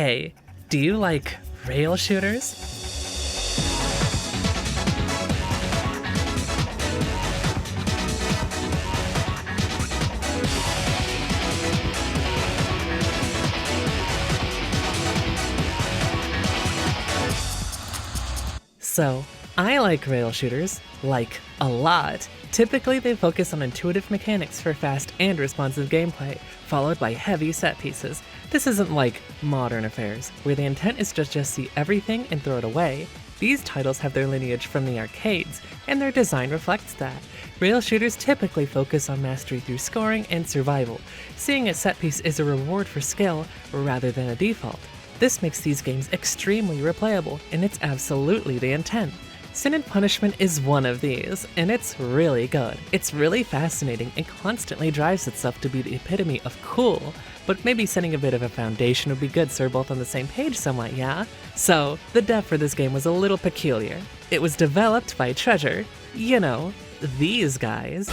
Hey, do you like rail shooters? So, I like rail shooters, like a lot. Typically, they focus on intuitive mechanics for fast and responsive gameplay, followed by heavy set pieces. This isn't like modern affairs, where the intent is to just see everything and throw it away. These titles have their lineage from the arcades, and their design reflects that. Rail shooters typically focus on mastery through scoring and survival, seeing a set piece is a reward for skill rather than a default. This makes these games extremely replayable, and it's absolutely the intent. Sin and Punishment is one of these, and it's really good. It's really fascinating and constantly drives itself to be the epitome of cool, but maybe setting a bit of a foundation would be good so we're both on the same page somewhat, yeah? So, the dev for this game was a little peculiar. It was developed by Treasure, you know, these guys.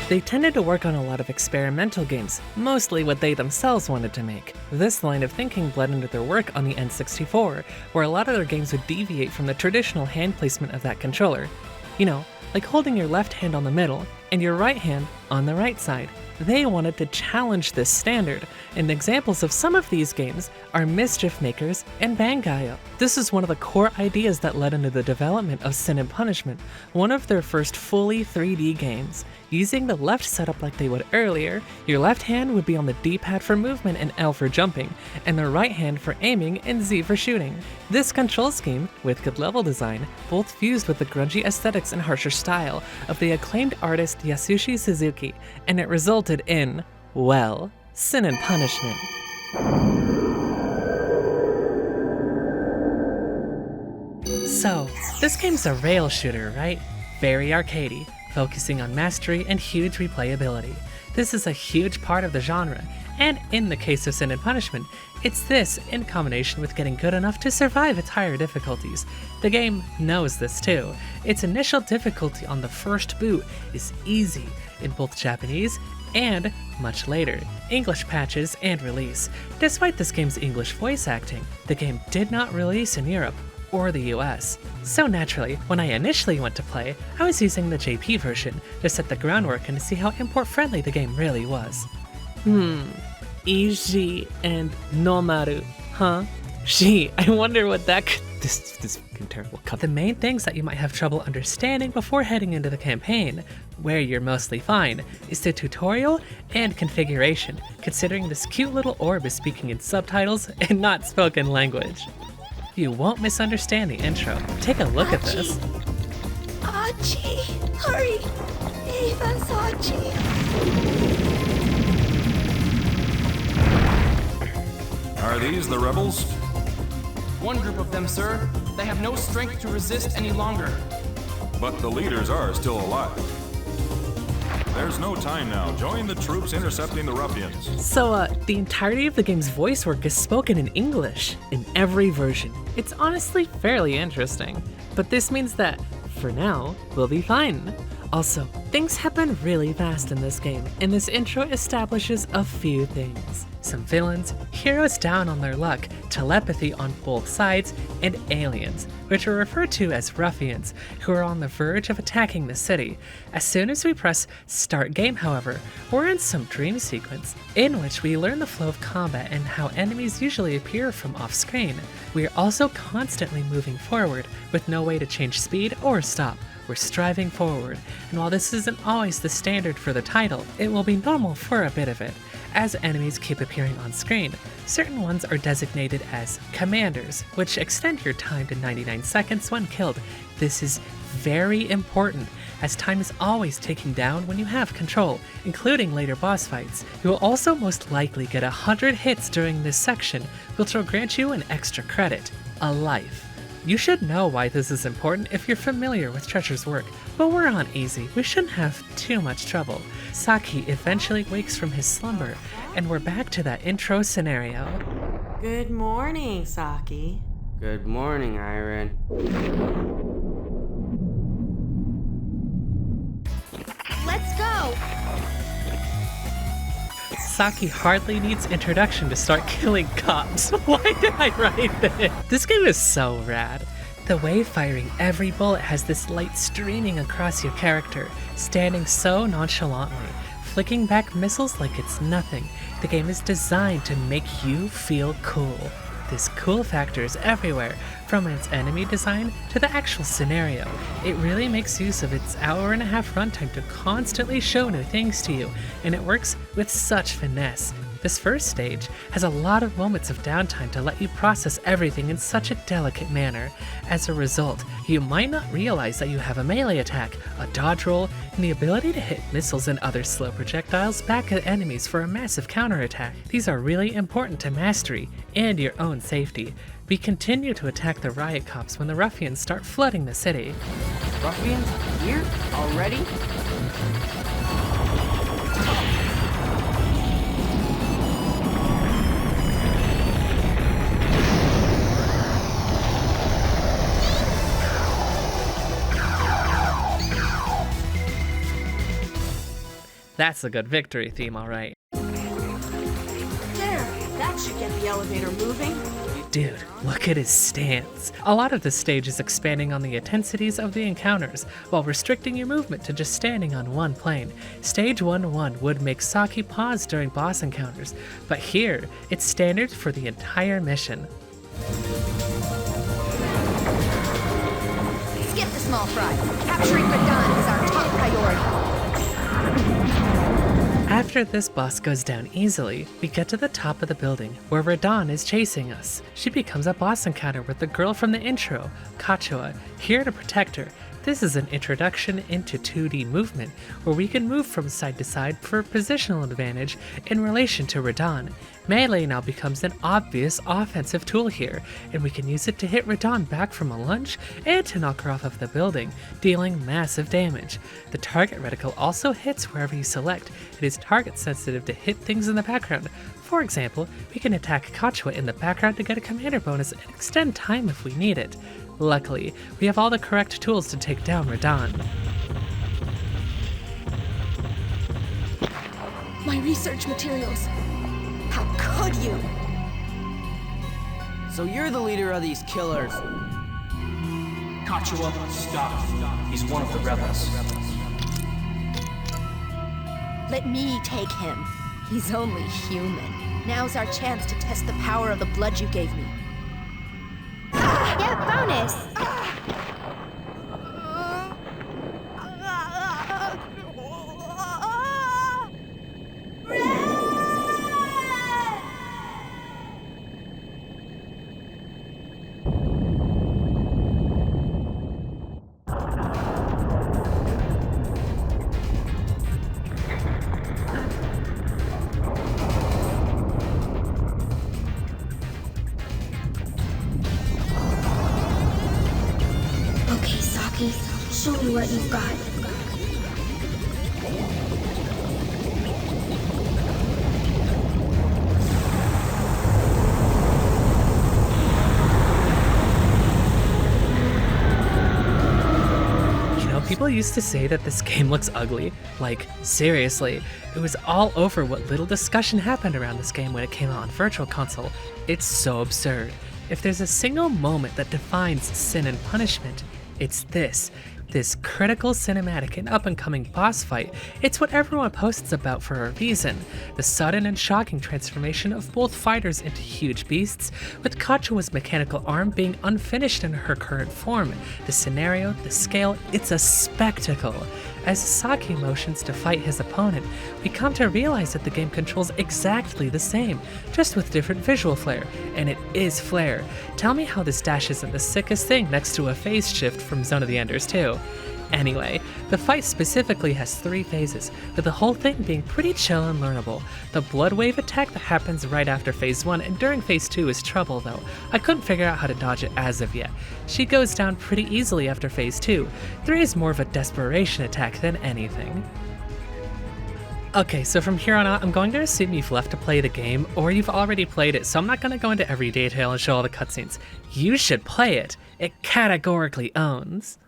They tended to work on a lot of experimental games, mostly what they themselves wanted to make. This line of thinking bled into their work on the N64, where a lot of their games would deviate from the traditional hand placement of that controller. You know, like holding your left hand on the middle and your right hand on the right side. They wanted to challenge this standard, and examples of some of these games are Mischief Makers and Bangayo. This is one of the core ideas that led into the development of Sin and Punishment, one of their first fully 3D games. Using the left setup like they would earlier, your left hand would be on the D-pad for movement and L for jumping, and the right hand for aiming and Z for shooting. This control scheme, with good level design, both fused with the grungy aesthetics and harsher style of the acclaimed artist Yasushi Suzuki, and it resulted in, well, Sin and Punishment. So, this game's a rail shooter, right? Very arcadey, focusing on mastery and huge replayability. This is a huge part of the genre, and in the case of Sin and Punishment, it's this in combination with getting good enough to survive its higher difficulties. The game knows this too. Its initial difficulty on the first boot is easy in both Japanese and, much later, English patches and release. Despite this game's English voice acting, the game did not release in Europe or the US. So naturally, when I initially went to play, I was using the JP version to set the groundwork and to see how import-friendly the game really was. Easy and Nomaru, huh? Gee, I wonder what that could... This fucking terrible cut. The main things that you might have trouble understanding before heading into the campaign, where you're mostly fine, is the tutorial and configuration, considering this cute little orb is speaking in subtitles and not spoken language. You won't misunderstand the intro. Take a look at this. Archie, hurry! Eva's Archie. Are these the rebels? One group of them, sir. They have no strength to resist any longer. But the leaders are still alive. There's no time now. Join the troops intercepting the ruffians. So, the entirety of the game's voice work is spoken in English, in every version. It's honestly fairly interesting. But this means that, for now, we'll be fine. Also, things happen really fast in this game, and this intro establishes a few things. Some villains, heroes down on their luck, telepathy on both sides, and aliens, which are referred to as ruffians, who are on the verge of attacking the city. As soon as we press Start Game, however, we're in some dream sequence, in which we learn the flow of combat and how enemies usually appear from off-screen. We are also constantly moving forward, with no way to change speed or stop. We're striving forward, and while this isn't always the standard for the title, it will be normal for a bit of it. As enemies keep appearing on screen, certain ones are designated as commanders, which extend your time to 99 seconds when killed. This is very important, as time is always ticking down when you have control, including later boss fights. You will also most likely get 100 hits during this section, which will grant you an extra credit, a life. You should know why this is important if you're familiar with Treasure's work, but we're on easy, we shouldn't have too much trouble. Saki eventually wakes from his slumber, and we're back to that intro scenario. Good morning, Saki. Good morning, Iron. Let's go! Saki hardly needs introduction to start killing cops. Why did I write this? This game is so rad. The way firing every bullet has this light streaming across your character, standing so nonchalantly, flicking back missiles like it's nothing. The game is designed to make you feel cool. This cool factor is everywhere, from its enemy design to the actual scenario. It really makes use of its hour-and-a-half runtime to constantly show new things to you, and it works with such finesse. This first stage has a lot of moments of downtime to let you process everything in such a delicate manner. As a result, you might not realize that you have a melee attack, a dodge roll, and the ability to hit missiles and other slow projectiles back at enemies for a massive counterattack. These are really important to mastery and your own safety. We continue to attack the riot cops when the ruffians start flooding the city. Ruffians? Here? Already? That's a good victory theme, alright. There! That should get the elevator moving. Dude, look at his stance. A lot of this stage is expanding on the intensities of the encounters, while restricting your movement to just standing on one plane. Stage 1-1 would make Saki pause during boss encounters, but here, it's standard for the entire mission. Skip the small fry. Capturing Radon is our top priority. After this boss goes down easily, we get to the top of the building, where Radon is chasing us. She becomes a boss encounter with the girl from the intro, Kachua, here to protect her. This is an introduction into 2D movement, where we can move from side to side for positional advantage in relation to Radon. Melee now becomes an obvious offensive tool here, and we can use it to hit Radon back from a lunge and to knock her off of the building, dealing massive damage. The target reticle also hits wherever you select. It is target sensitive to hit things in the background. For example, we can attack Kachua in the background to get a commander bonus and extend time if we need it. Luckily, we have all the correct tools to take down Radon. My research materials. How could you? So you're the leader of these killers. Kachua, stop. He's one of the rebels. Let me take him. He's only human. Now's our chance to test the power of the blood you gave me. Get bonus! Okay, Saki, show me what you've got. People used to say that this game looks ugly. Like, seriously, it was all over what little discussion happened around this game when it came out on Virtual Console. It's so absurd. If there's a single moment that defines sin and punishment, it's this critical cinematic and up-and-coming boss fight. It's what everyone posts about for a reason. The sudden and shocking transformation of both fighters into huge beasts, with Kachua's mechanical arm being unfinished in her current form. The scenario, the scale, it's a spectacle. As Saki motions to fight his opponent, we come to realize that the game controls exactly the same, just with different visual flair, and it is flair. Tell me how this dash isn't the sickest thing next to a phase shift from Zone of the Enders 2. Anyway, the fight specifically has 3 phases, with the whole thing being pretty chill and learnable. The blood wave attack that happens right after phase 1 and during phase 2 is trouble though. I couldn't figure out how to dodge it as of yet. She goes down pretty easily after phase 2. 3 is more of a desperation attack than anything. Okay, so from here on out, I'm going to assume you've left to play the game, or you've already played it, so I'm not going to go into every detail and show all the cutscenes. You should play it. It categorically owns.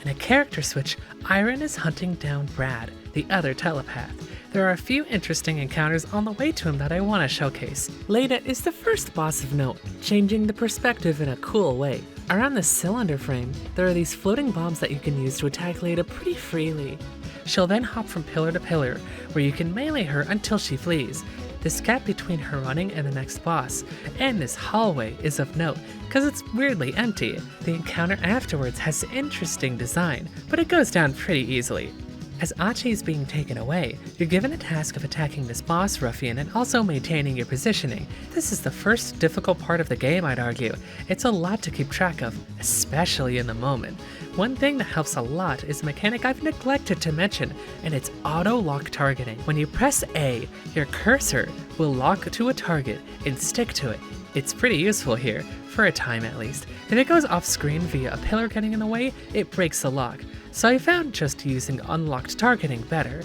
In a character switch, Iron is hunting down Brad, the other telepath. There are a few interesting encounters on the way to him that I want to showcase. Leda is the first boss of note, changing the perspective in a cool way. Around the cylinder frame, there are these floating bombs that you can use to attack Leda pretty freely. She'll then hop from pillar to pillar, where you can melee her until she flees. This gap between her running and the next boss, and this hallway, is of note, because it's weirdly empty. The encounter afterwards has interesting design, but it goes down pretty easily. As Achi is being taken away, you're given a task of attacking this boss ruffian and also maintaining your positioning. This is the first difficult part of the game, I'd argue. It's a lot to keep track of, especially in the moment. One thing that helps a lot is a mechanic I've neglected to mention, and it's auto-lock targeting. When you press A, your cursor will lock to a target and stick to it. It's pretty useful here, for a time at least. If it goes off screen via a pillar getting in the way, it breaks the lock. So I found just using unlocked targeting better.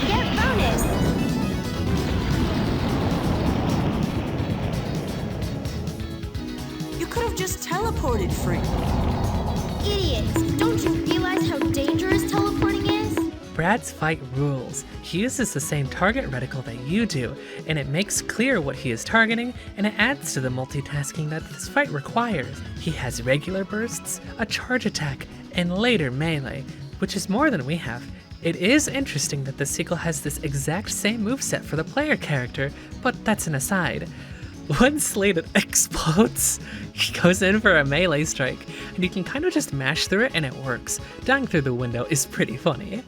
Get bonus! You could have just teleported, Frank. Idiots! Don't you realize how dangerous teleporting is? Brad's fight rules. He uses the same target reticle that you do, and it makes clear what he is targeting, and it adds to the multitasking that this fight requires. He has regular bursts, a charge attack, and later melee, which is more than we have. It is interesting that the sequel has this exact same moveset for the player character, but that's an aside. Once Leda explodes, he goes in for a melee strike, and you can kind of just mash through it and it works. Dying through the window is pretty funny.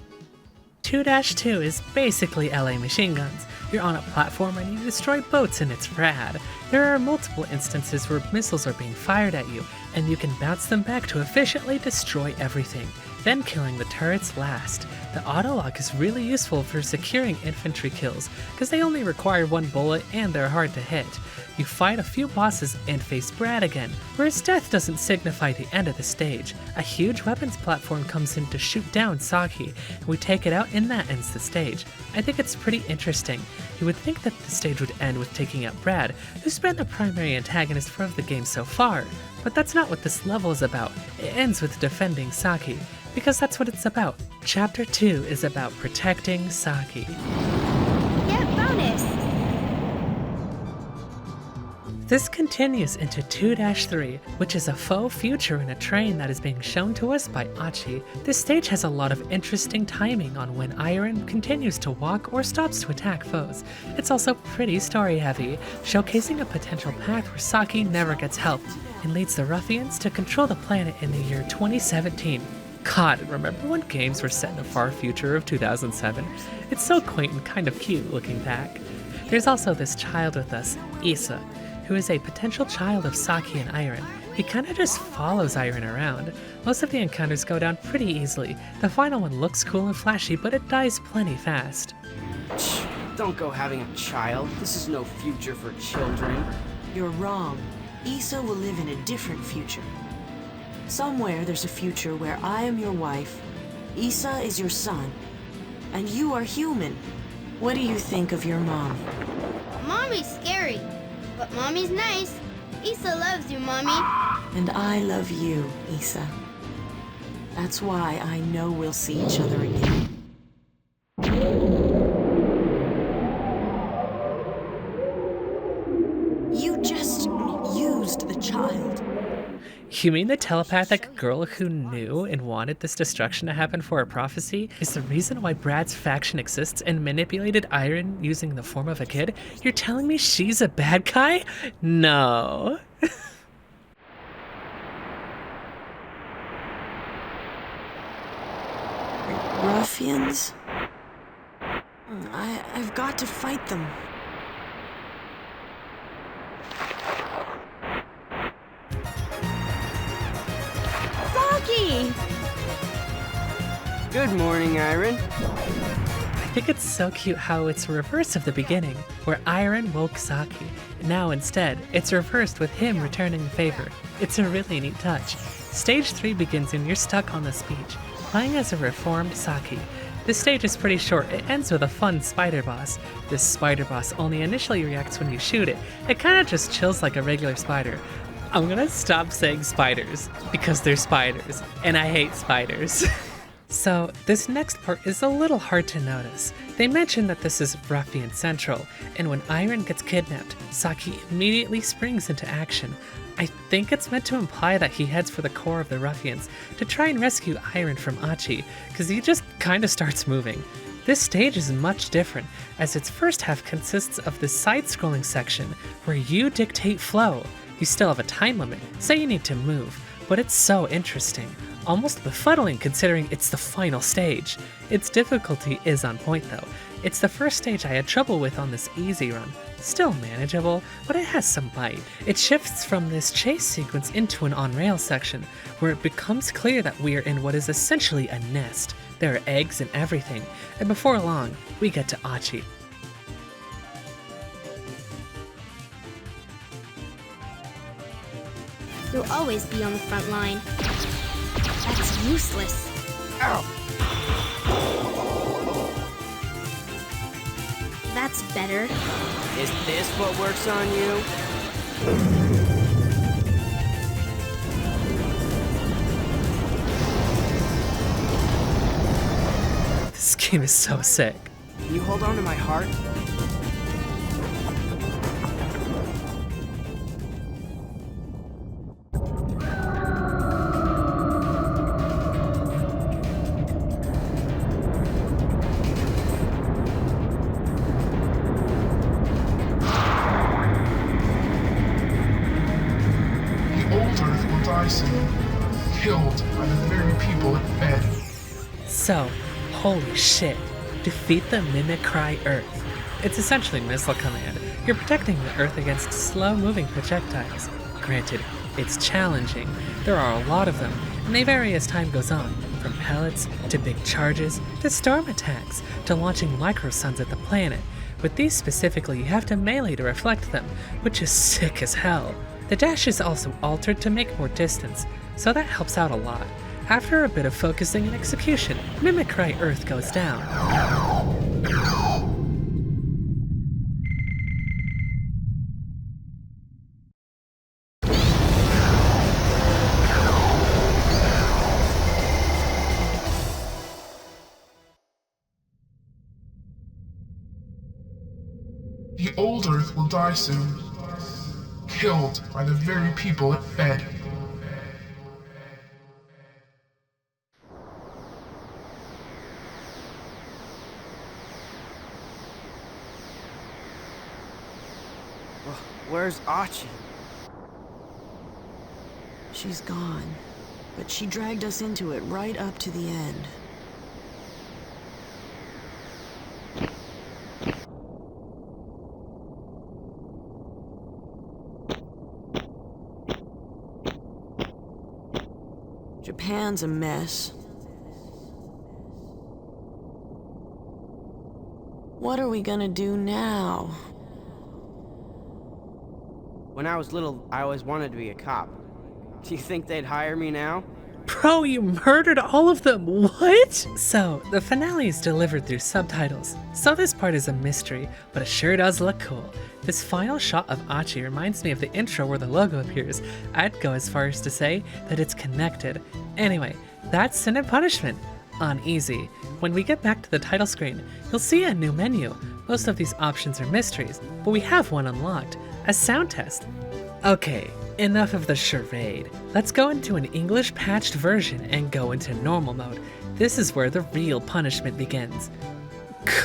2-2 is basically LA Machineguns. You're on a platform and you destroy boats and it's rad. There are multiple instances where missiles are being fired at you, and you can bounce them back to efficiently destroy everything, then killing the turrets last. The auto-lock is really useful for securing infantry kills, because they only require one bullet and they're hard to hit. You fight a few bosses and face Brad again, where his death doesn't signify the end of the stage. A huge weapons platform comes in to shoot down Saki, and we take it out and that ends the stage. I think it's pretty interesting. You would think that the stage would end with taking out Brad, who's been the primary antagonist for the game so far, but that's not what this level is about. It ends with defending Saki, because that's what it's about. Chapter 2 is about protecting Saki. Get bonus! This continues into 2-3, which is a faux future in a train that is being shown to us by Achi. This stage has a lot of interesting timing on when Iron continues to walk or stops to attack foes. It's also pretty story heavy, showcasing a potential path where Saki never gets helped, and leads the ruffians to control the planet in the year 2017. God, remember when games were set in the far future of 2007? It's so quaint and kind of cute looking back. There's also this child with us, Issa, who is a potential child of Saki and Iron. He kinda just follows Iron around. Most of the encounters go down pretty easily. The final one looks cool and flashy, but it dies plenty fast. Don't go having a child. This is no future for children. You're wrong. Issa will live in a different future. Somewhere there's a future where I am your wife, Issa is your son, and you are human. What do you think of your mom? Mommy's scary, but Mommy's nice. Issa loves you, Mommy. And I love you, Issa. That's why I know we'll see each other again. You just used the child. You mean the telepathic girl who knew and wanted this destruction to happen for a prophecy is the reason why Brad's faction exists and manipulated Iron using the form of a kid? You're telling me she's a bad guy? No. Ruffians? I've got to fight them. Good morning, Iron. I think it's so cute how it's reverse of the beginning, where Iron woke Saki. Now instead, it's reversed with him returning the favor. It's a really neat touch. Stage 3 begins and you're stuck on the speech, playing as a reformed Saki. This stage is pretty short. It ends with a fun spider boss. This spider boss only initially reacts when you shoot it. It kinda just chills like a regular spider. I'm gonna stop saying spiders, because they're spiders, and I hate spiders. So, this next part is a little hard to notice. They mention that this is Ruffian Central, and when Iron gets kidnapped, Saki immediately springs into action. I think it's meant to imply that he heads for the core of the Ruffians to try and rescue Iron from Achi, because he just kinda starts moving. This stage is much different, as its first half consists of the side-scrolling section where you dictate flow. You still have a time limit, so you need to move, but it's so interesting. Almost befuddling considering it's the final stage. Its difficulty is on point though. It's the first stage I had trouble with on this easy run. Still manageable, but it has some bite. It shifts from this chase sequence into an on-rail section, where it becomes clear that we are in what is essentially a nest. There are eggs and everything, and before long, we get to Achi. You'll always be on the front line. That's useless. Ow! That's better. Is this what works on you? This game is so sick. Can you hold on to my heart? Killed by the very people it fed. So, holy shit, defeat the Mimicry Earth. It's essentially Missile Command. You're protecting the Earth against slow-moving projectiles. Granted, it's challenging. There are a lot of them, and they vary as time goes on, from pellets, to big charges, to storm attacks, to launching microsuns at the planet. With these specifically, you have to melee to reflect them, which is sick as hell. The dash is also altered to make more distance, so that helps out a lot. After a bit of focusing and execution, Mimicry Earth goes down. The old Earth will die soon. Killed by the very people it fed. Where's Achi? She's gone, but she dragged us into it right up to the end. Japan's a mess. What are we gonna do now? When I was little, I always wanted to be a cop. Do you think they'd hire me now? Bro, you murdered all of them, what? So, the finale is delivered through subtitles, so this part is a mystery, but it sure does look cool. This final shot of Achi reminds me of the intro where the logo appears. I'd go as far as to say that it's connected. Anyway, that's Sin and Punishment on easy. When we get back to the title screen, you'll see a new menu. Most of these options are mysteries, but we have one unlocked, a sound test. Okay, enough of the charade. Let's go into an English patched version and go into normal mode. This is where the real punishment begins.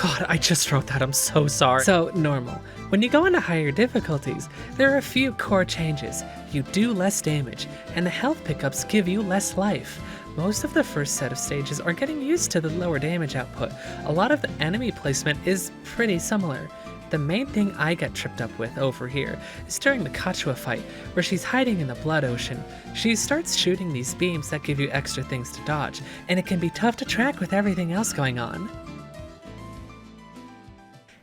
God, I just wrote that, I'm so sorry. So, normal. When you go into higher difficulties, there are a few core changes. You do less damage, and the health pickups give you less life. Most of the first set of stages are getting used to the lower damage output. A lot of the enemy placement is pretty similar. The main thing I get tripped up with over here is during the Kachua fight, where she's hiding in the blood ocean. She starts shooting these beams that give you extra things to dodge, and it can be tough to track with everything else going on.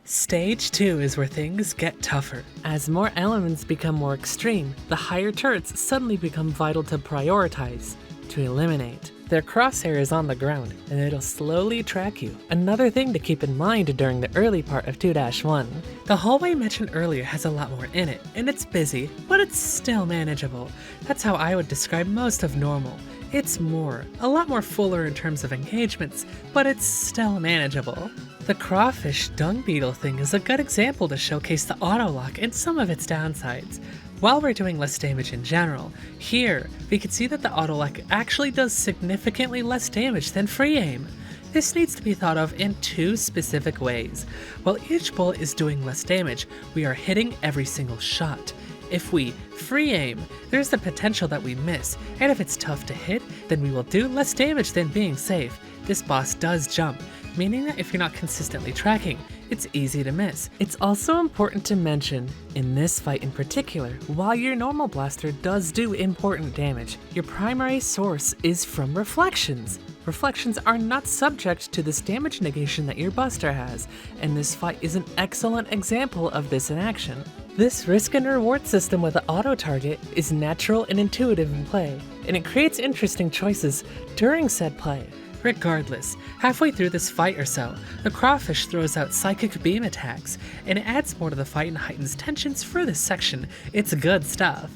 Stage 2 is where things get tougher. As more elements become more extreme, the higher turrets suddenly become vital to prioritize. to eliminate. Their crosshair is on the ground, and it'll slowly track you. Another thing to keep in mind during the early part of 2-1. The hallway mentioned earlier has a lot more in it, and it's busy, but it's still manageable. That's how I would describe most of normal. It's a lot more fuller in terms of engagements, but it's still manageable. The crawfish dung beetle thing is a good example to showcase the auto-lock and some of its downsides. While we're doing less damage in general, here we can see that the auto-lock actually does significantly less damage than free aim. This needs to be thought of in two specific ways. While each bullet is doing less damage, we are hitting every single shot. If we free aim, there's the potential that we miss, and if it's tough to hit, then we will do less damage than being safe. This boss does jump, meaning that if you're not consistently tracking, it's easy to miss. It's also important to mention, in this fight in particular, while your normal blaster does do important damage, your primary source is from reflections. Reflections are not subject to this damage negation that your buster has, and this fight is an excellent example of this in action. This risk and reward system with the auto target is natural and intuitive in play, and it creates interesting choices during said play. Regardless, halfway through this fight or so, the crawfish throws out psychic beam attacks, and it adds more to the fight and heightens tensions for this section. It's good stuff.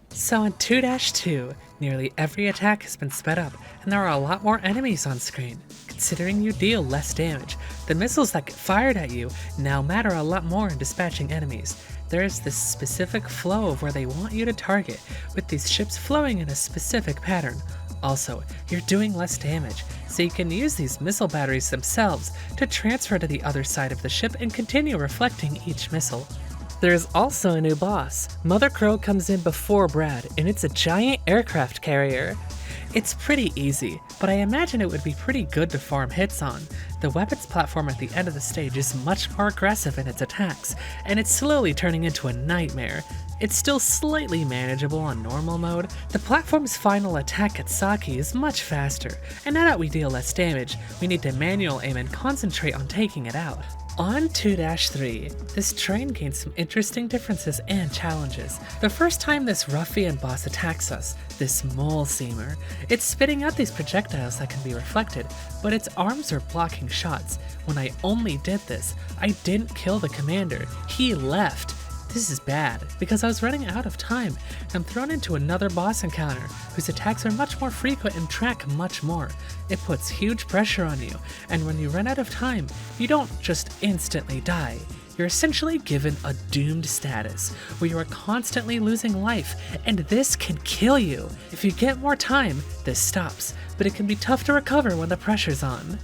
So in 2-2, nearly every attack has been sped up, and there are a lot more enemies on screen. Considering you deal less damage, the missiles that get fired at you now matter a lot more in dispatching enemies. There is this specific flow of where they want you to target, with these ships flowing in a specific pattern. Also, you're doing less damage, so you can use these missile batteries themselves to transfer to the other side of the ship and continue reflecting each missile. There's also a new boss. Mother Crow comes in before Brad, and it's a giant aircraft carrier. It's pretty easy, but I imagine it would be pretty good to farm hits on. The weapons platform at the end of the stage is much more aggressive in its attacks, and it's slowly turning into a nightmare. It's still slightly manageable on normal mode. The platform's final attack at Saki is much faster, and now that we deal less damage, we need to manual aim and concentrate on taking it out. On 2-3, this train gains some interesting differences and challenges. The first time this ruffian boss attacks us, this mole seamer, it's spitting out these projectiles that can be reflected, but its arms are blocking shots. When I only did this, I didn't kill the commander, he left. This is bad, because I was running out of time, and I'm thrown into another boss encounter, whose attacks are much more frequent and track much more. It puts huge pressure on you, and when you run out of time, you don't just instantly die. You're essentially given a doomed status, where you are constantly losing life, and this can kill you. If you get more time, this stops, but it can be tough to recover when the pressure's on.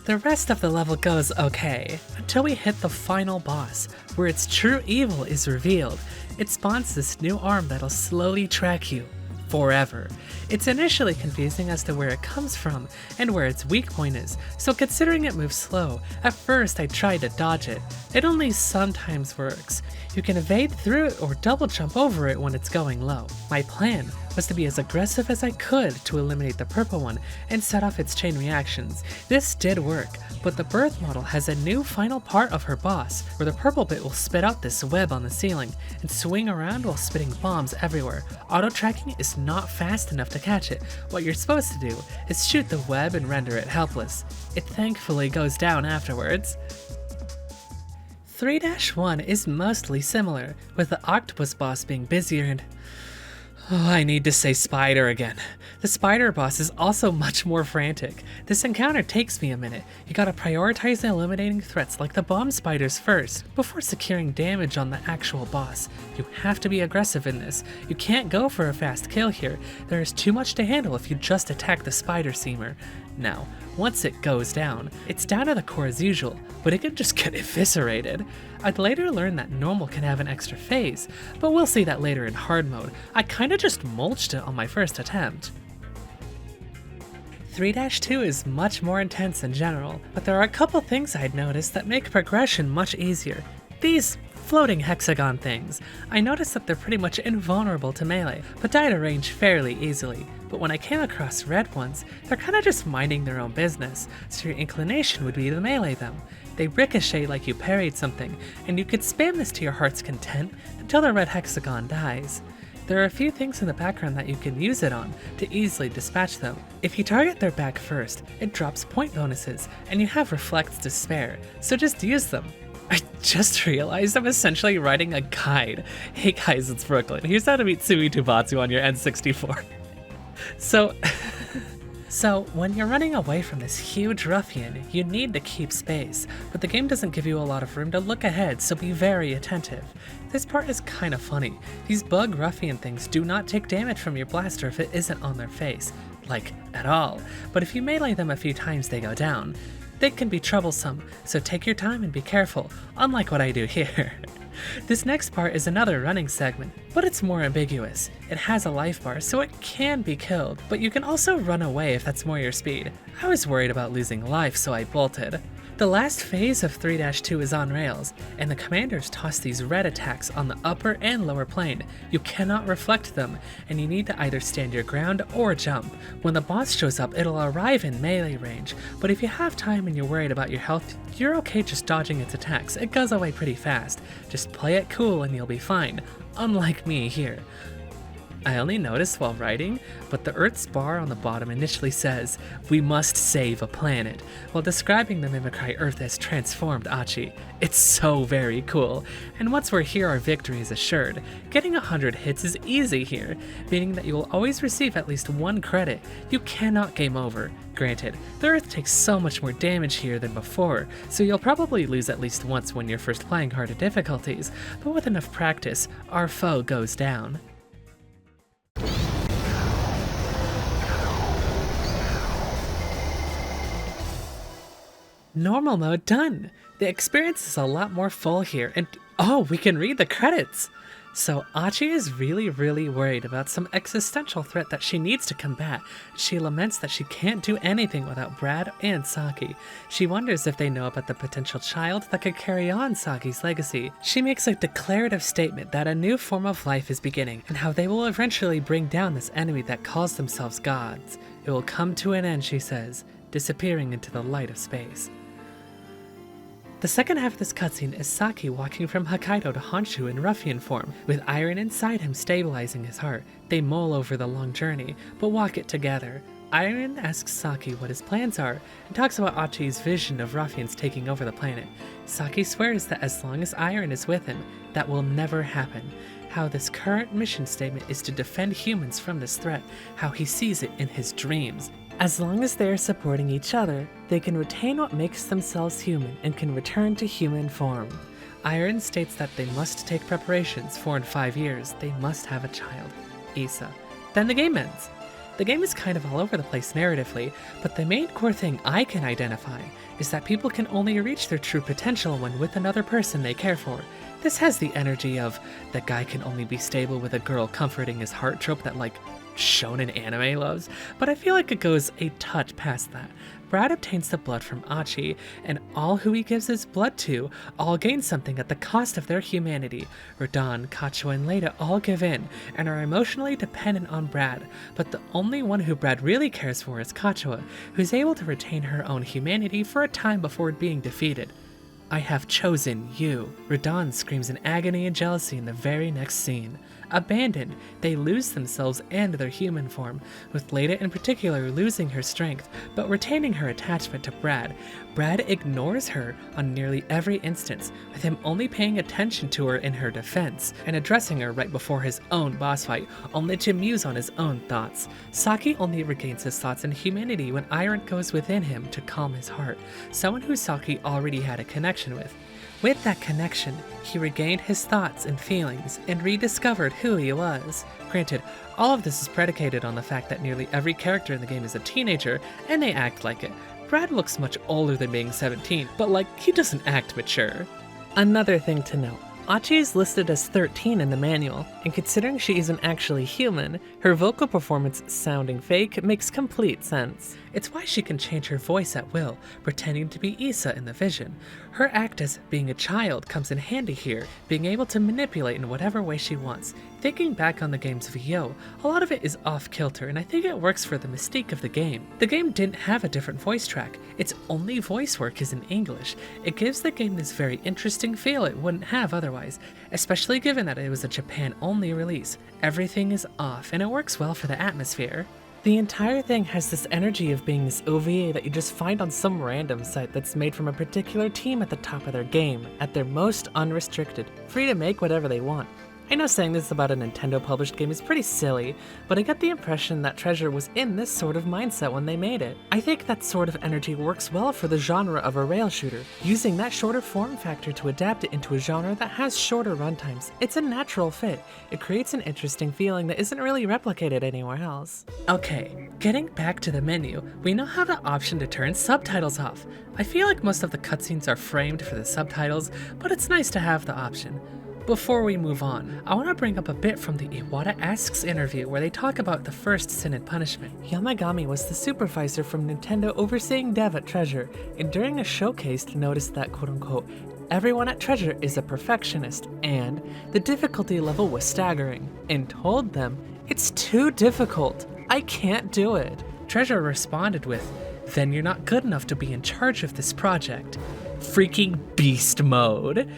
The rest of the level goes okay, until we hit the final boss, where its true evil is revealed. It spawns this new arm that'll slowly track you. Forever. It's initially confusing as to where it comes from and where its weak point is, so considering it moves slow, at first I tried to dodge it. It only sometimes works. You can evade through it or double jump over it when it's going low. My plan was to be as aggressive as I could to eliminate the purple one and set off its chain reactions. This did work, but the birth model has a new final part of her boss, where the purple bit will spit out this web on the ceiling and swing around while spitting bombs everywhere. Auto-tracking is not fast enough to catch it. What you're supposed to do is shoot the web and render it helpless. It thankfully goes down afterwards. 3-1 is mostly similar, with the octopus boss being busier and... Oh, I need to say spider again. The spider boss is also much more frantic. This encounter takes me a minute. You gotta prioritize eliminating threats like the bomb spiders first, before securing damage on the actual boss. You have to be aggressive in this. You can't go for a fast kill here. There is too much to handle if you just attack the spider seamer. Now, once it goes down, it's down to the core as usual, but it can just get eviscerated. I'd later learn that normal can have an extra phase, but we'll see that later in hard mode. I kinda just mulched it on my first attempt. 3-2 is much more intense in general, but there are a couple things I'd noticed that make progression much easier. These floating hexagon things. I noticed that they're pretty much invulnerable to melee, but die to range fairly easily. But when I came across red ones, they're kinda just minding their own business, so your inclination would be to melee them. They ricochet like you parried something, and you could spam this to your heart's content until the red hexagon dies. There are a few things in the background that you can use it on to easily dispatch them. If you target their back first, it drops point bonuses, and you have reflects to spare, so just use them. I just realized I'm essentially writing a guide. Hey guys, it's Brooklyn. Here's how to beat Suitobatsu on your N64. So when you're running away from this huge ruffian, you need to keep space, but the game doesn't give you a lot of room to look ahead, so be very attentive. This part is kinda funny. These bug ruffian things do not take damage from your blaster if it isn't on their face, like at all, but if you melee them a few times they go down. They can be troublesome, so take your time and be careful, unlike what I do here. This next part is another running segment, but it's more ambiguous. It has a life bar, so it can be killed, but you can also run away if that's more your speed. I was worried about losing life, so I bolted. The last phase of 3-2 is on rails, and the commanders toss these red attacks on the upper and lower plane. You cannot reflect them, and you need to either stand your ground or jump. When the boss shows up, it'll arrive in melee range, but if you have time and you're worried about your health, you're okay just dodging its attacks. It goes away pretty fast. Just play it cool and you'll be fine, unlike me here. I only noticed while writing, but the Earth's bar on the bottom initially says, "We must save a planet," while describing the mimicry Earth as transformed Achi. It's so very cool, and once we're here our victory is assured. Getting 100 hits is easy here, meaning that you will always receive at least 1 credit. You cannot game over. Granted, the Earth takes so much more damage here than before, so you'll probably lose at least once when you're first playing harder difficulties, but with enough practice, our foe goes down. Normal mode done! The experience is a lot more full here, and oh, we can read the credits! So Achi is really worried about some existential threat that she needs to combat. She laments that she can't do anything without Brad and Saki. She wonders if they know about the potential child that could carry on Saki's legacy. She makes a declarative statement that a new form of life is beginning, and how they will eventually bring down this enemy that calls themselves gods. It will come to an end, she says, disappearing into the light of space. The second half of this cutscene is Saki walking from Hokkaido to Honshu in ruffian form, with Iron inside him stabilizing his heart. They mull over the long journey, but walk it together. Iron asks Saki what his plans are, and talks about Achi's vision of ruffians taking over the planet. Saki swears that as long as Iron is with him, that will never happen. How this current mission statement is to defend humans from this threat, how he sees it in his dreams. As long as they are supporting each other, they can retain what makes themselves human and can return to human form. Iron states that they must take preparations, for in 5 years, they must have a child, Isa. Then the game ends. The game is kind of all over the place narratively, but the main core thing I can identify is that people can only reach their true potential when with another person they care for. This has the energy of, the guy can only be stable with a girl comforting his heart trope that shonen anime loves, but I feel like it goes a touch past that. Brad obtains the blood from Achi, and all who he gives his blood to all gain something at the cost of their humanity. Radon, Kachua, and Leda all give in, and are emotionally dependent on Brad, but the only one who Brad really cares for is Kachua, who's able to retain her own humanity for a time before being defeated. "I have chosen you," Radon screams in agony and jealousy in the very next scene. Abandoned, they lose themselves and their human form, with Leda in particular losing her strength, but retaining her attachment to Brad. Brad ignores her on nearly every instance, with him only paying attention to her in her defense, and addressing her right before his own boss fight, only to muse on his own thoughts. Saki only regains his thoughts and humanity when Iron goes within him to calm his heart, someone who Saki already had a connection with. With that connection, he regained his thoughts and feelings, and rediscovered who he was. Granted, all of this is predicated on the fact that nearly every character in the game is a teenager, and they act like it. Brad looks much older than being 17, but he doesn't act mature. Another thing to note, Achi is listed as 13 in the manual, and considering she isn't actually human, her vocal performance sounding fake makes complete sense. It's why she can change her voice at will, pretending to be Isa in the vision. Her act as being a child comes in handy here, being able to manipulate in whatever way she wants. Thinking back on the game's VO, a lot of it is off-kilter, and I think it works for the mystique of the game. The game didn't have a different voice track, its only voice work is in English. It gives the game this very interesting feel it wouldn't have otherwise. otherwise, especially given that it was a Japan-only release. Everything is off, and it works well for the atmosphere. The entire thing has this energy of being this OVA that you just find on some random site that's made from a particular team at the top of their game, at their most unrestricted, free to make whatever they want. I know saying this about a Nintendo-published game is pretty silly, but I get the impression that Treasure was in this sort of mindset when they made it. I think that sort of energy works well for the genre of a rail shooter, using that shorter form factor to adapt it into a genre that has shorter runtimes. It's a natural fit. It creates an interesting feeling that isn't really replicated anywhere else. Okay, getting back to the menu, we now have the option to turn subtitles off. I feel like most of the cutscenes are framed for the subtitles, but it's nice to have the option. Before we move on, I want to bring up a bit from the Iwata Asks interview where they talk about the first Sin and Punishment. Yamagami was the supervisor from Nintendo overseeing dev at Treasure, and during a showcase noticed that quote-unquote, everyone at Treasure is a perfectionist, and the difficulty level was staggering, and told them, it's too difficult, I can't do it. Treasure responded with, then you're not good enough to be in charge of this project. Freaking beast mode.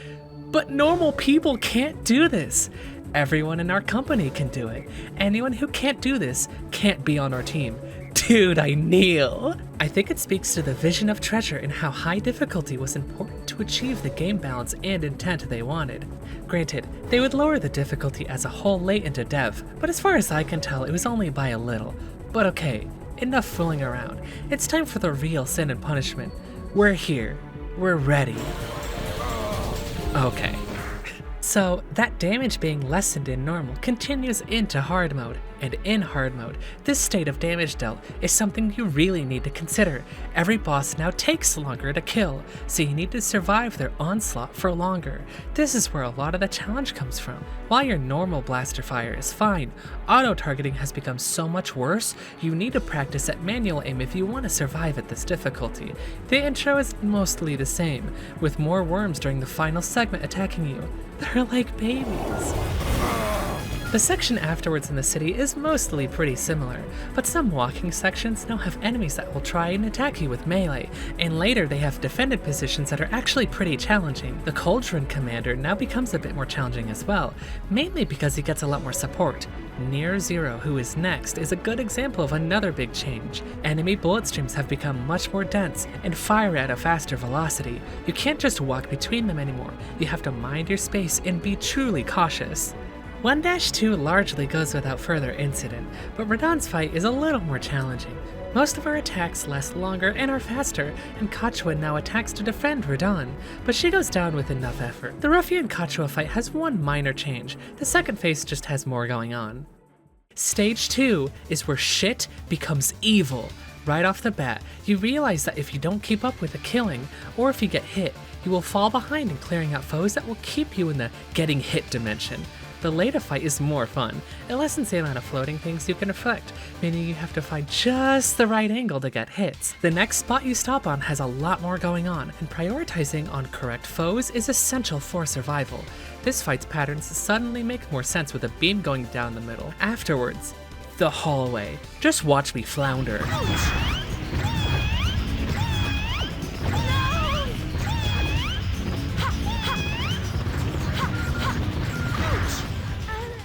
But normal people can't do this. Everyone in our company can do it. Anyone who can't do this can't be on our team. Dude, I kneel. I think it speaks to the vision of Treasure and how high difficulty was important to achieve the game balance and intent they wanted. Granted, they would lower the difficulty as a whole late into dev, but as far as I can tell, it was only by a little. But okay, enough fooling around. It's time for the real Sin and Punishment. We're here. We're ready. Okay. So, that damage being lessened in normal continues into hard mode, and in hard mode, this state of damage dealt is something you really need to consider. Every boss now takes longer to kill, so you need to survive their onslaught for longer. This is where a lot of the challenge comes from. While your normal blaster fire is fine, auto-targeting has become so much worse, you need to practice at manual aim if you want to survive at this difficulty. The intro is mostly the same, with more worms during the final segment attacking you. They're like babies. The section afterwards in the city is mostly pretty similar, but some walking sections now have enemies that will try and attack you with melee, and later they have defended positions that are actually pretty challenging. The Cauldron Commander now becomes a bit more challenging as well, mainly because he gets a lot more support. Near Zero, who is next, is a good example of another big change. Enemy bullet streams have become much more dense and fire at a faster velocity. You can't just walk between them anymore, you have to mind your space and be truly cautious. 1-2 largely goes without further incident, but Radon's fight is a little more challenging. Most of her attacks last longer and are faster, and Kachua now attacks to defend Radon, but she goes down with enough effort. The Ruffian Kachua fight has one minor change, the second phase just has more going on. Stage 2 is where shit becomes evil. Right off the bat, you realize that if you don't keep up with the killing, or if you get hit, you will fall behind in clearing out foes that will keep you in the getting hit dimension. The later fight is more fun. It lessens the amount of floating things you can affect, meaning you have to find just the right angle to get hits. The next spot you stop on has a lot more going on, and prioritizing on correct foes is essential for survival. This fight's patterns suddenly make more sense with a beam going down the middle. Afterwards, the hallway. Just watch me flounder.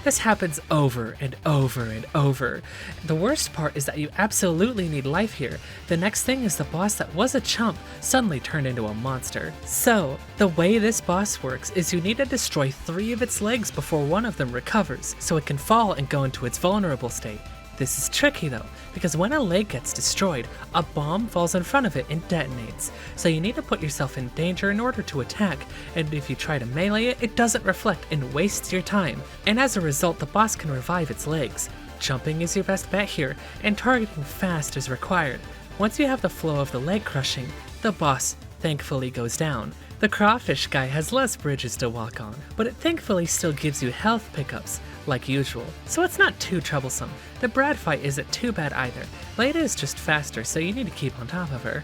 This happens over and over and over. The worst part is that you absolutely need life here. The next thing is the boss that was a chump suddenly turned into a monster. So, the way this boss works is you need to destroy 3 of its legs before one of them recovers, so it can fall and go into its vulnerable state. This is tricky though, because when a leg gets destroyed, a bomb falls in front of it and detonates, so you need to put yourself in danger in order to attack, and if you try to melee it, it doesn't reflect and wastes your time, and as a result the boss can revive its legs. Jumping is your best bet here, and targeting fast is required. Once you have the flow of the leg crushing, the boss thankfully goes down. The crawfish guy has less bridges to walk on, but it thankfully still gives you health pickups, like usual, so it's not too troublesome. The Brad fight isn't too bad either. Leda is just faster, so you need to keep on top of her.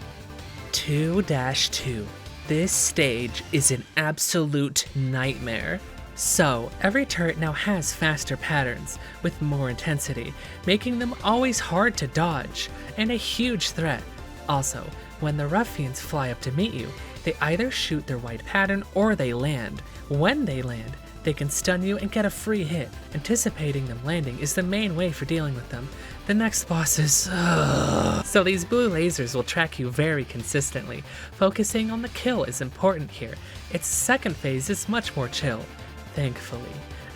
2-2. This stage is an absolute nightmare. So, every turret now has faster patterns, with more intensity, making them always hard to dodge, and a huge threat. Also, when the ruffians fly up to meet you, They either shoot their wide pattern or they land. When they land, they can stun you and get a free hit. Anticipating them landing is the main way for dealing with them. The next boss is... So these blue lasers will track you very consistently. Focusing on the kill is important here. Its second phase is much more chill, thankfully.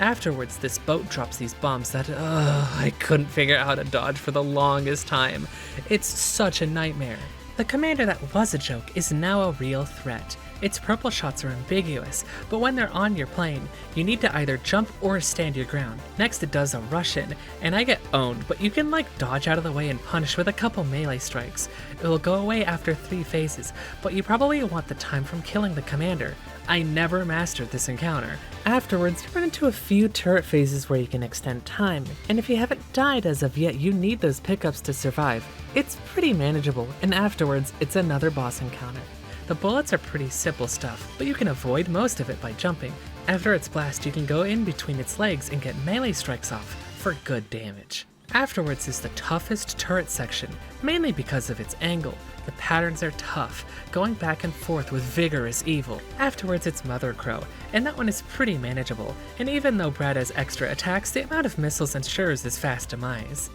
Afterwards, this boat drops these bombs that I couldn't figure out how to dodge for the longest time. It's such a nightmare. The commander that was a joke is now a real threat. Its purple shots are ambiguous, but when they're on your plane, you need to either jump or stand your ground. Next it does a rush in, and I get owned, but you can dodge out of the way and punish with a couple melee strikes. It will go away after 3 phases, but you probably want the time from killing the commander. I never mastered this encounter. Afterwards, you run into a few turret phases where you can extend time, and if you haven't died as of yet, you need those pickups to survive. It's pretty manageable, and afterwards, it's another boss encounter. The bullets are pretty simple stuff, but you can avoid most of it by jumping. After its blast, you can go in between its legs and get melee strikes off for good damage. Afterwards is the toughest turret section, mainly because of its angle. The patterns are tough, going back and forth with vigorous evil. Afterwards it's Mother Crow, and that one is pretty manageable, and even though Brad has extra attacks, the amount of missiles ensures his fast demise.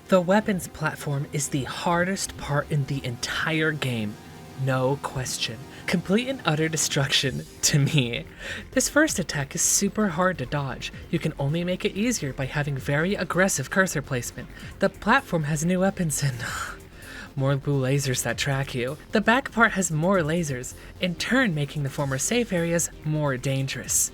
The weapons platform is the hardest part in the entire game. No question. Complete and utter destruction to me. This first attack is super hard to dodge. You can only make it easier by having very aggressive cursor placement. The platform has new weapons and more blue lasers that track you. The back part has more lasers, in turn making the former safe areas more dangerous.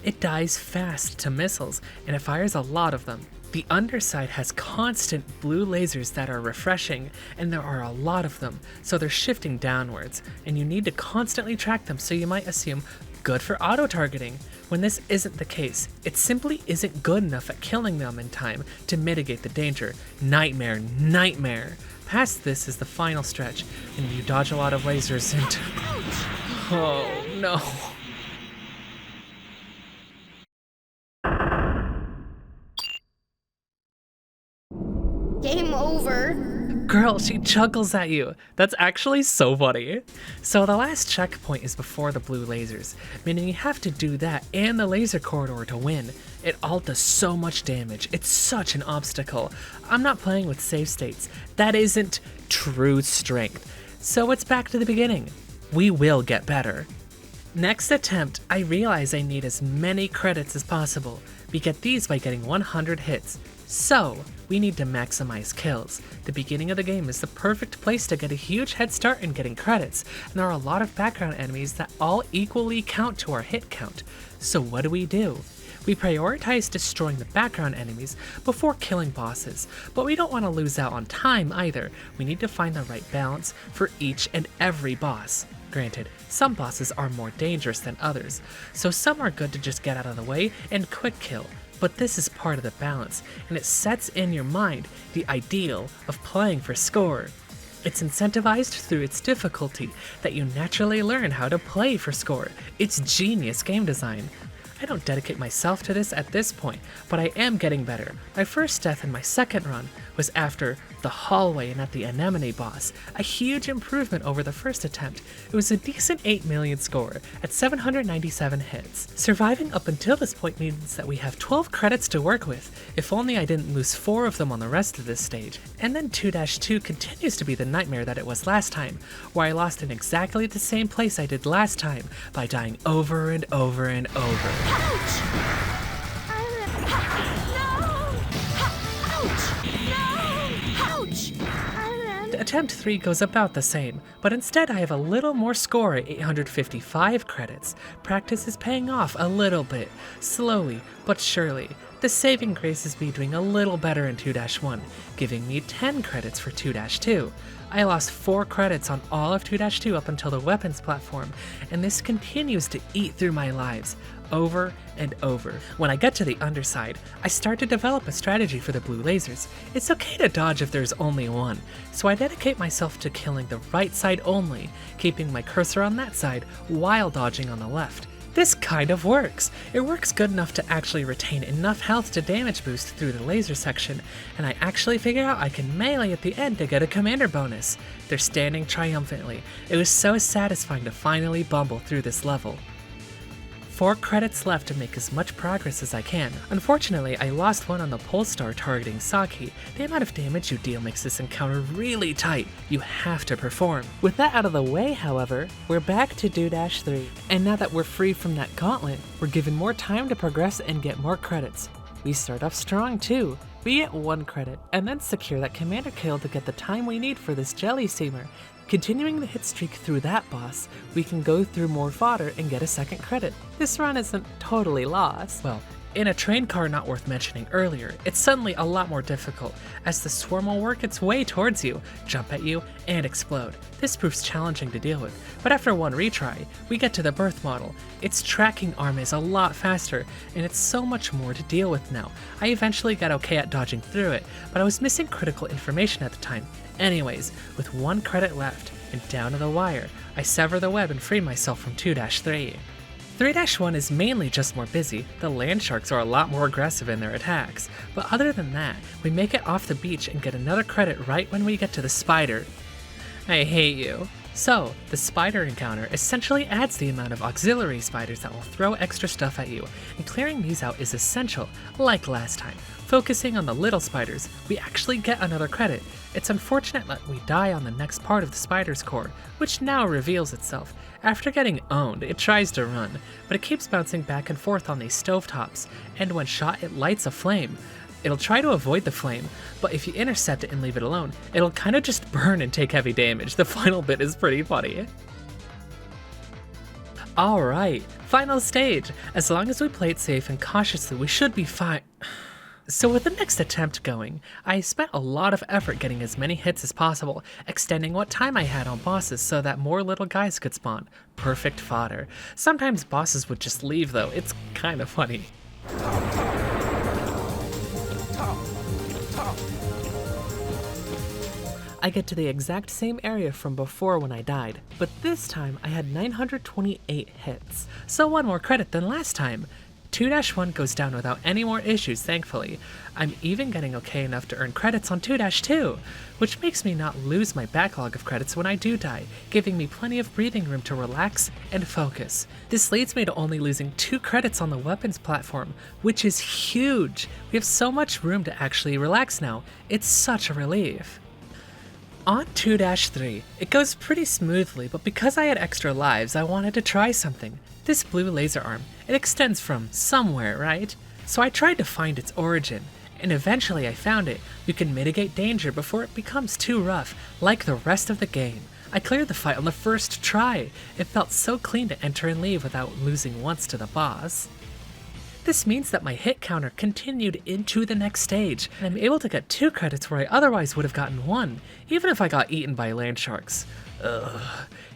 It dies fast to missiles, and it fires a lot of them. The underside has constant blue lasers that are refreshing, and there are a lot of them, so they're shifting downwards, and you need to constantly track them, so you might assume good for auto-targeting, when this isn't the case. It simply isn't good enough at killing them in time to mitigate the danger. Nightmare, nightmare. Past this is the final stretch, and you dodge a lot of lasers and... Oh no. Game over. Girl, she chuckles at you. That's actually so funny. So the last checkpoint is before the blue lasers, meaning you have to do that and the laser corridor to win. It all does so much damage. It's such an obstacle. I'm not playing with save states. That isn't true strength. So it's back to the beginning. We will get better. Next attempt, I realize I need as many credits as possible. We get these by getting 100 hits. So, we need to maximize kills. The beginning of the game is the perfect place to get a huge head start in getting credits, and there are a lot of background enemies that all equally count to our hit count. So what do? We prioritize destroying the background enemies before killing bosses, but we don't want to lose out on time either. We need to find the right balance for each and every boss. Granted, some bosses are more dangerous than others, so some are good to just get out of the way and quick kill. But this is part of the balance, and it sets in your mind the ideal of playing for score. It's incentivized through its difficulty that you naturally learn how to play for score. It's genius game design. I don't dedicate myself to this at this point, but I am getting better. My first death in my second run was after the hallway and at the anemone boss, a huge improvement over the first attempt. It was a decent 8 million score at 797 hits. Surviving up until this point means that we have 12 credits to work with, if only I didn't lose 4 of them on the rest of this stage. And then 2-2 continues to be the nightmare that it was last time, where I lost in exactly the same place I did last time by dying over and over and over. Ouch! Attempt 3 goes about the same, but instead I have a little more score at 855 credits. Practice is paying off a little bit, slowly but surely. The saving grace is me doing a little better in 2-1, giving me 10 credits for 2-2. I lost 4 credits on all of 2-2 up until the weapons platform, and this continues to eat through my lives, over and over. When I get to the underside, I start to develop a strategy for the blue lasers. It's okay to dodge if there's only one, so I dedicate myself to killing the right side only, keeping my cursor on that side while dodging on the left. This kind of works. It works good enough to actually retain enough health to damage boost through the laser section, and I actually figure out I can melee at the end to get a commander bonus. They're standing triumphantly. It was so satisfying to finally bumble through this level. 4 credits left to make as much progress as I can. Unfortunately, I lost one on the pole star targeting Saki. The amount of damage you deal makes this encounter really tight. You have to perform. With that out of the way, however, we're back to 2-3. And now that we're free from that gauntlet, we're given more time to progress and get more credits. We start off strong too. We get 1 credit, and then secure that commander kill to get the time we need for this jelly steamer. Continuing the hit streak through that boss, we can go through more fodder and get a 2nd credit. This run isn't totally lost. Well, in a train car not worth mentioning earlier, it's suddenly a lot more difficult, as the swarm will work its way towards you, jump at you, and explode. This proves challenging to deal with, but after 1 retry, we get to the birth model. Its tracking arm is a lot faster, and it's so much more to deal with now. I eventually got okay at dodging through it, but I was missing critical information at the time. Anyways, with 1 credit left, and down to the wire, I sever the web and free myself from 2-3. 3-1 is mainly just more busy. The land sharks are a lot more aggressive in their attacks, but other than that, we make it off the beach and get another credit right when we get to the spider. I hate you. So, the spider encounter essentially adds the amount of auxiliary spiders that will throw extra stuff at you, and clearing these out is essential, like last time. Focusing on the little spiders, we actually get another credit. It's unfortunate that we die on the next part of the spider's core, which now reveals itself. After getting owned, it tries to run, but it keeps bouncing back and forth on these stovetops, and when shot it lights a flame. It'll try to avoid the flame, but if you intercept it and leave it alone, it'll kind of just burn and take heavy damage. The final bit is pretty funny. Alright, final stage. As long as we play it safe and cautiously, we should be fine. So with the next attempt going, I spent a lot of effort getting as many hits as possible, extending what time I had on bosses so that more little guys could spawn. Perfect fodder. Sometimes bosses would just leave though, it's kind of funny. I get to the exact same area from before when I died, but this time I had 928 hits, so 1 more credit than last time. 2-1 goes down without any more issues, thankfully. I'm even getting okay enough to earn credits on 2-2, which makes me not lose my backlog of credits when I do die, giving me plenty of breathing room to relax and focus. This leads me to only losing 2 credits on the weapons platform, which is huge. We have so much room to actually relax now. It's such a relief. On 2-3, it goes pretty smoothly, but because I had extra lives, I wanted to try something. This blue laser arm, it extends from somewhere, right? So I tried to find its origin, and eventually I found it. You can mitigate danger before it becomes too rough, like the rest of the game. I cleared the fight on the first try. It felt so clean to enter and leave without losing once to the boss. This means that my hit counter continued into the next stage, and I'm able to get 2 credits where I otherwise would have gotten 1, even if I got eaten by land sharks. Ugh,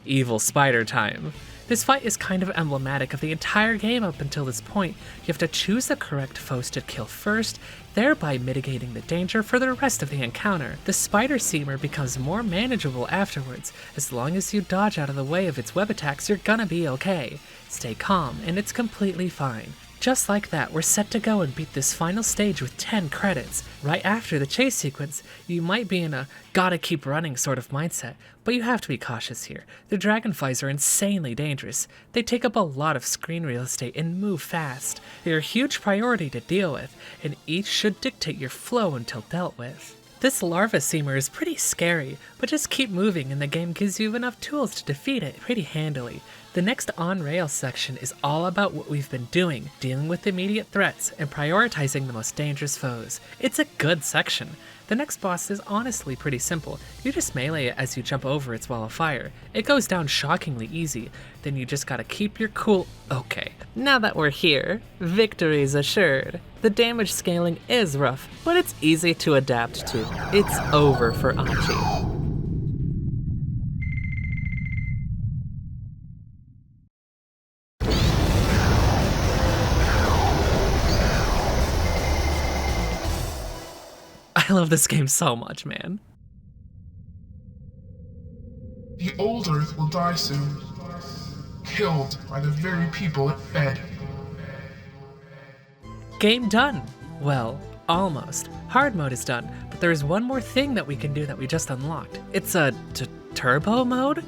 evil spider time. This fight is kind of emblematic of the entire game up until this point. You have to choose the correct foes to kill first, thereby mitigating the danger for the rest of the encounter. The spider seamer becomes more manageable afterwards. As long as you dodge out of the way of its web attacks, you're gonna be okay. Stay calm, and it's completely fine. Just like that, we're set to go and beat this final stage with 10 credits. Right after the chase sequence, you might be in a gotta keep running sort of mindset, but you have to be cautious here. The dragonflies are insanely dangerous. They take up a lot of screen real estate and move fast. They're a huge priority to deal with, and each should dictate your flow until dealt with. This larva seamer is pretty scary, but just keep moving and the game gives you enough tools to defeat it pretty handily. The next on-rail section is all about what we've been doing, dealing with immediate threats, and prioritizing the most dangerous foes. It's a good section. The next boss is honestly pretty simple. You just melee it as you jump over its wall of fire. It goes down shockingly easy, then you just gotta keep your cool. Okay, now that we're here, victory's assured. The damage scaling is rough, but it's easy to adapt to. It's over for Achi. I love this game so much, man. The old Earth will die soon. killed by the very people it fed. Game done. Well, almost. Hard mode is done, but there's one more thing that we can do that we just unlocked. It's a turbo mode?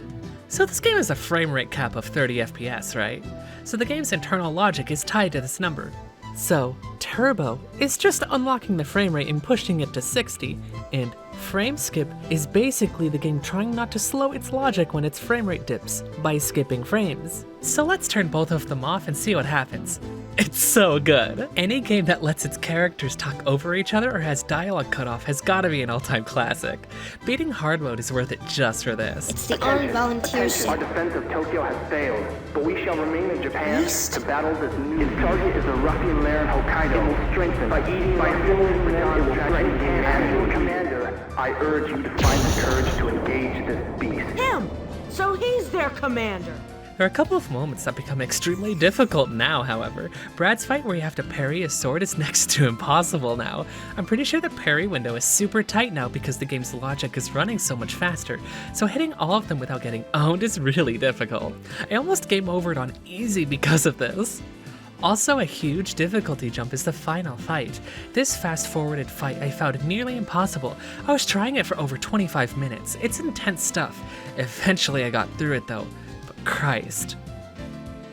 So this game has a frame rate cap of 30 FPS, right? So the game's internal logic is tied to this number. So turbo is just unlocking the frame rate and pushing it to 60, and frame skip is basically the game trying not to slow its logic when its frame rate dips by skipping frames. So let's turn both of them off and see what happens. It's so good. Any game that lets its characters talk over each other or has dialogue cut off has gotta be an all-time classic. Beating hard mode is worth it just for this. It's the armed volunteer ship. Our defense of Tokyo has failed, but we shall remain in Japan to battle this new. Its target is a ruffian lair in Hokkaido. It will strengthen by eating by filling them. It will threaten Japan. Commander, I urge you to find the courage to engage this beast. Him! So he's their commander. There are a couple of moments that become extremely difficult now, however. Brad's fight where you have to parry a sword is next to impossible now. I'm pretty sure the parry window is super tight now because the game's logic is running so much faster, so hitting all of them without getting owned is really difficult. I almost game overed on easy because of this. Also, a huge difficulty jump is the final fight. This fast-forwarded fight I found nearly impossible. I was trying it for over 25 minutes. It's intense stuff. Eventually I got through it though. Christ.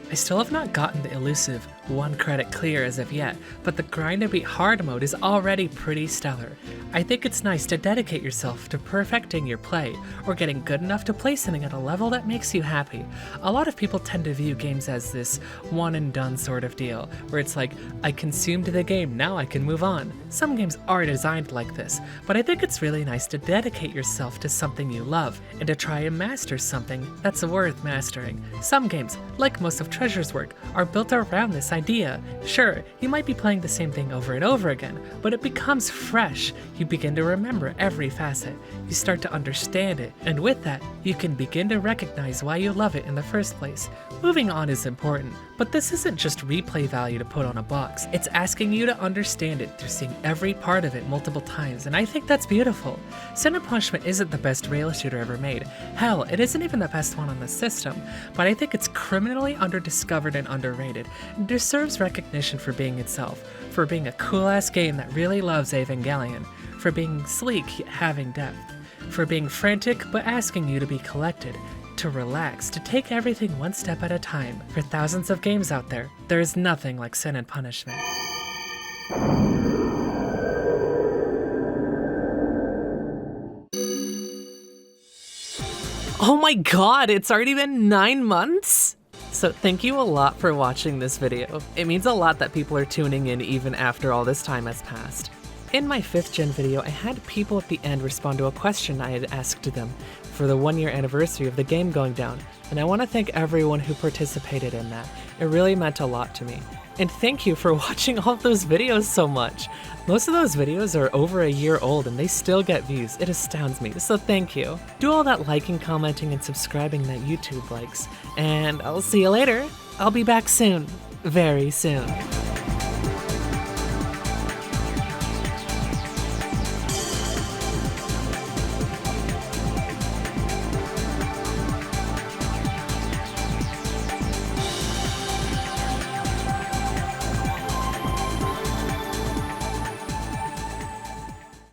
I still have not gotten the elusive 1 credit clear as of yet, but the grind to beat hard mode is already pretty stellar. I think it's nice to dedicate yourself to perfecting your play, or getting good enough to play something at a level that makes you happy. A lot of people tend to view games as this one and done sort of deal, where it's like, I consumed the game, now I can move on. Some games are designed like this, but I think it's really nice to dedicate yourself to something you love, and to try and master something that's worth mastering. Some games, like most of Treasure's work, are built around this idea. Sure, you might be playing the same thing over and over again, but it becomes fresh. You begin to remember every facet. You start to understand it, and with that, you can begin to recognize why you love it in the first place. Moving on is important, but this isn't just replay value to put on a box. It's asking you to understand it through seeing every part of it multiple times, and I think that's beautiful. Sin and Punishment isn't the best rail shooter ever made. Hell, it isn't even the best one on the system, but I think it's criminally underdiscovered and underrated. It deserves recognition for being itself, for being a cool-ass game that really loves Evangelion, for being sleek yet having depth, for being frantic but asking you to be collected, to relax, to take everything one step at a time. For thousands of games out there, there is nothing like Sin and Punishment. Oh my god, it's already been 9 months? So thank you a lot for watching this video. It means a lot that people are tuning in even after all this time has passed. In my 5th gen video, I had people at the end respond to a question I had asked them for the 1-year anniversary of the game going down, and I want to thank everyone who participated in that. It really meant a lot to me. And thank you for watching all of those videos so much. Most of those videos are over a year old and they still get views. It astounds me, so thank you. Do all that liking, commenting, and subscribing that YouTube likes. And I'll see you later. I'll be back soon. Very soon.